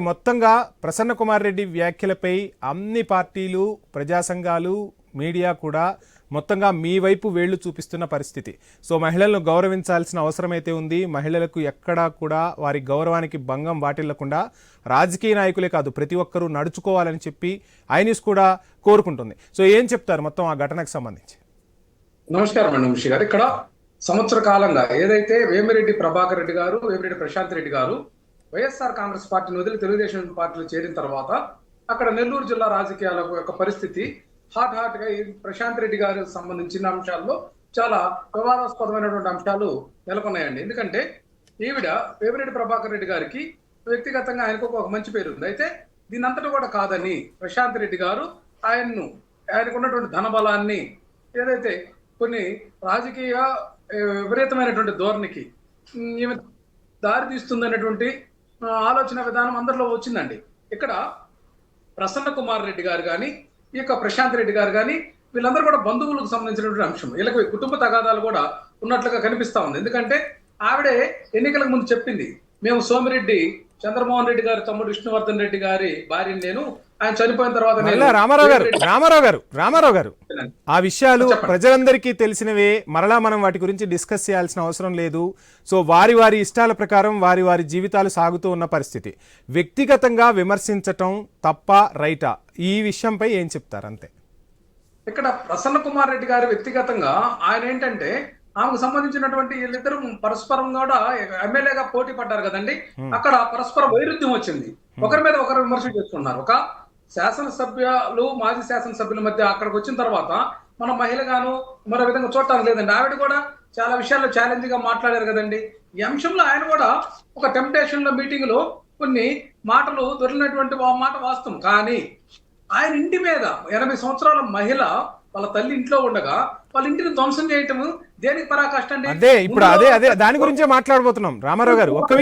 మొత్తంగా ప్రసన్న కుమార్ రెడ్డి వ్యాఖ్యలపై అన్ని పార్టీలు, ప్రజా సంఘాలు, మీడియా కూడా మొత్తంగా మీ వైపు వేళ్లు చూపిస్తున్న పరిస్థితి. సో మహిళలను గౌరవించాల్సిన అవసరమైతే ఉంది. మహిళలకు ఎక్కడా కూడా వారి గౌరవానికి భంగం వాటిల్లకుండా రాజకీయ నాయకులే కాదు ప్రతి ఒక్కరూ నడుచుకోవాలని చెప్పి ఐన్యూస్ కూడా కోరుకుంటుంది. సో ఏం చెప్తారు మొత్తం ఆ ఘటనకు సంబంధించి? నమస్కారం అండి వంశీ గారు. ఇక్కడ సంవత్సర కాలంగా ఏదైతే వేమిరెడ్డి ప్రభాకర్ రెడ్డి గారు, వేమిరెడ్డి ప్రశాంత్ రెడ్డి గారు వైఎస్ఆర్ కాంగ్రెస్ పార్టీని వదిలి తెలుగుదేశం పార్టీలో చేరిన తర్వాత అక్కడ నెల్లూరు జిల్లా రాజకీయాల యొక్క పరిస్థితి హాట్ గా ప్రశాంత్ రెడ్డి గారికి సంబంధించిన అంశాల్లో చాలా వివాదాస్పదమైనటువంటి అంశాలు నెలకొన్నాయండి. ఎందుకంటే ఈవిడ వేమిరెడ్డి ప్రభాకర్ రెడ్డి గారికి వ్యక్తిగతంగా ఆయనకు ఒక మంచి పేరు ఉంది. అయితే దీని అంతటా కూడా కాదని ప్రశాంత్ రెడ్డి గారు ఆయనకున్నటువంటి ధనబలాన్ని ఏదైతే కొన్ని రాజకీయ విపరీతమైనటువంటి ధోరణికి ఈమె దారి తీస్తుందనేటువంటి ఆలోచన విధానం అందరిలో వచ్చిందండి. ఇక్కడ ప్రసన్న కుమార్ రెడ్డి గారు కానీ, ఈ యొక్క ప్రశాంత్ రెడ్డి గారు కానీ వీళ్ళందరూ కూడా బంధువులకు సంబంధించినటువంటి అంశం. వీళ్ళకి కుటుంబ తగాదాలు కూడా ఉన్నట్లుగా కనిపిస్తా ఉంది. ఎందుకంటే ఆవిడే ఎన్నికలకు ముందు చెప్పింది, మేము సోమిరెడ్డి చంద్రమోహన్ రెడ్డి గారి తమ్ముడు విష్ణువర్ధన్ రెడ్డి గారి భార్యని నేను, ఆయన చనిపోయిన తర్వాత రామారావు గారు ఆ విషయాలు ప్రజలందరికీ తెలిసినవే. మరలా మనం వాటి గురించి డిస్కస్ చేయాల్సిన అవసరం లేదు. సో వారి వారి ఇష్టాల ప్రకారం వారి వారి జీవితాలు సాగుతూ ఉన్న పరిస్థితి. వ్యక్తిగతంగా విమర్శించటం తప్ప రైటా? ఈ విషయంపై ఏం చెప్తారు? అంతే. ఇక్కడ ప్రసన్న కుమార్ రెడ్డి గారి వ్యక్తిగతంగా ఆయన ఏంటంటే ఆమెకు సంబంధించినటువంటి వీళ్ళిద్దరు పరస్పరం కూడా ఎమ్మెల్యేగా పోటీ పడ్డారు కదండి. అక్కడ పరస్పర వైరుధ్యం వచ్చింది. ఒకరి మీద ఒకరు విమర్శ చేసుకున్నారు. ఒక శాసనసభ్యులు, మాజీ శాసనసభ్యుల మధ్య అక్కడికి వచ్చిన తర్వాత మన మహిళగాను మరో విధంగా చూడటానికి లేదండి. ఆవిడ కూడా చాలా విషయాల్లో ఛాలెంజ్ గా మాట్లాడారు కదండి. ఈ అంశంలో ఆయన కూడా ఒక టెంప్టేషన్ లో మీటింగ్ లో కొన్ని మాటలు దొరికినటువంటి మాట వాస్తవం. కానీ ఆయన ఇంటి మీద 80 సంవత్సరాల మహిళ వాళ్ళ తల్లి ఇంట్లో ఉండగా వాళ్ళ ఇంటిని ధ్వంసం చేయటం దేనికి పరాకాష్ట అండి? అదే ఇప్పుడు అదే దాని గురించే మాట్లాడబోతున్నాం. రామారావు గారు ఒక్క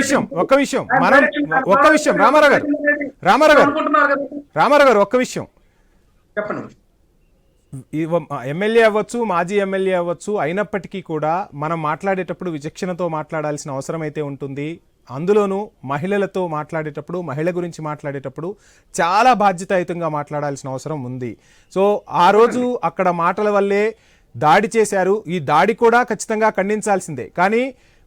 విషయం చెప్పండి. ఎమ్మెల్యే అవ్వచ్చు, మాజీ ఎమ్మెల్యే అవ్వచ్చు, అయినప్పటికీ కూడా మనం మాట్లాడేటప్పుడు విచక్షణతో మాట్లాడాల్సిన అవసరం అయితే ఉంటుంది. అందులోనూ మహిళలతో మాట్లాడేటప్పుడు, మహిళ గురించి మాట్లాడేటప్పుడు చాలా బాధ్యతాయుతంగా మాట్లాడాల్సిన అవసరం ఉంది. సో ఆ రోజు అక్కడ మాటల వల్లే దాడి చేశారు. ఈ దాడి కూడా ఖచ్చితంగా ఖండించాల్సిందే. కానీ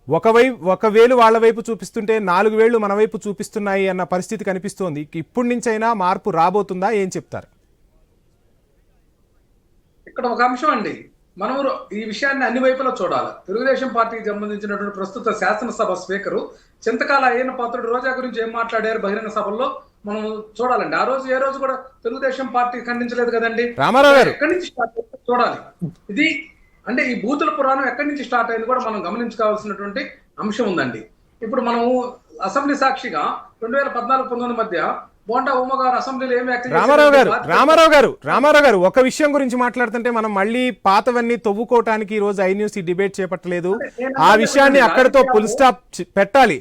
ఒక వేలు వాళ్ళ వైపు చూపిస్తుంటే 4 వేళ్లు మన వైపు చూపిస్తున్నాయి అన్న పరిస్థితి కనిపిస్తోంది. ఇప్పటి నుంచైనా మార్పు రాబోతుందా? ఏం చెప్తారు? ఇక్కడ ఒక అంశం అండి, మనం ఈ విషయాన్ని అన్ని వైపులా చూడాలి. తెలుగుదేశం పార్టీకి సంబంధించినటువంటి ప్రస్తుత శాసనసభ స్పీకరు చింతకాల అయ్యన్న పాత్రుడు రోజా గురించి ఏం మాట్లాడారు బహిరంగ సభల్లో మనం చూడాలండి. ఆ రోజు ఏ రోజు కూడా తెలుగుదేశం పార్టీ ఖండించలేదు కదండి. ఎక్కడి నుంచి స్టార్ట్ అయింది చూడాలి. ఇది అంటే ఈ బూతుల పురాణం ఎక్కడి నుంచి స్టార్ట్ అయింది కూడా మనం గమనించుకోవాల్సినటువంటి అంశం ఉందండి. ఇప్పుడు మనము అసెంబ్లీ సాక్షిగా 2014-19 మధ్య బోండా ఉమ్మ గారు అసెంబ్లీలో ఏం రామారావు గారు ఒక విషయం గురించి మాట్లాడుతుంటే మనం మళ్ళీ పాతవన్నీ తవ్వుకోవటానికి ఈ రోజు ఐన్యూస్ ఈ డిబేట్ చేపట్టలేదు. ఆ విషయాన్ని అక్కడితో ఫుల్ స్టాప్ పెట్టాలి.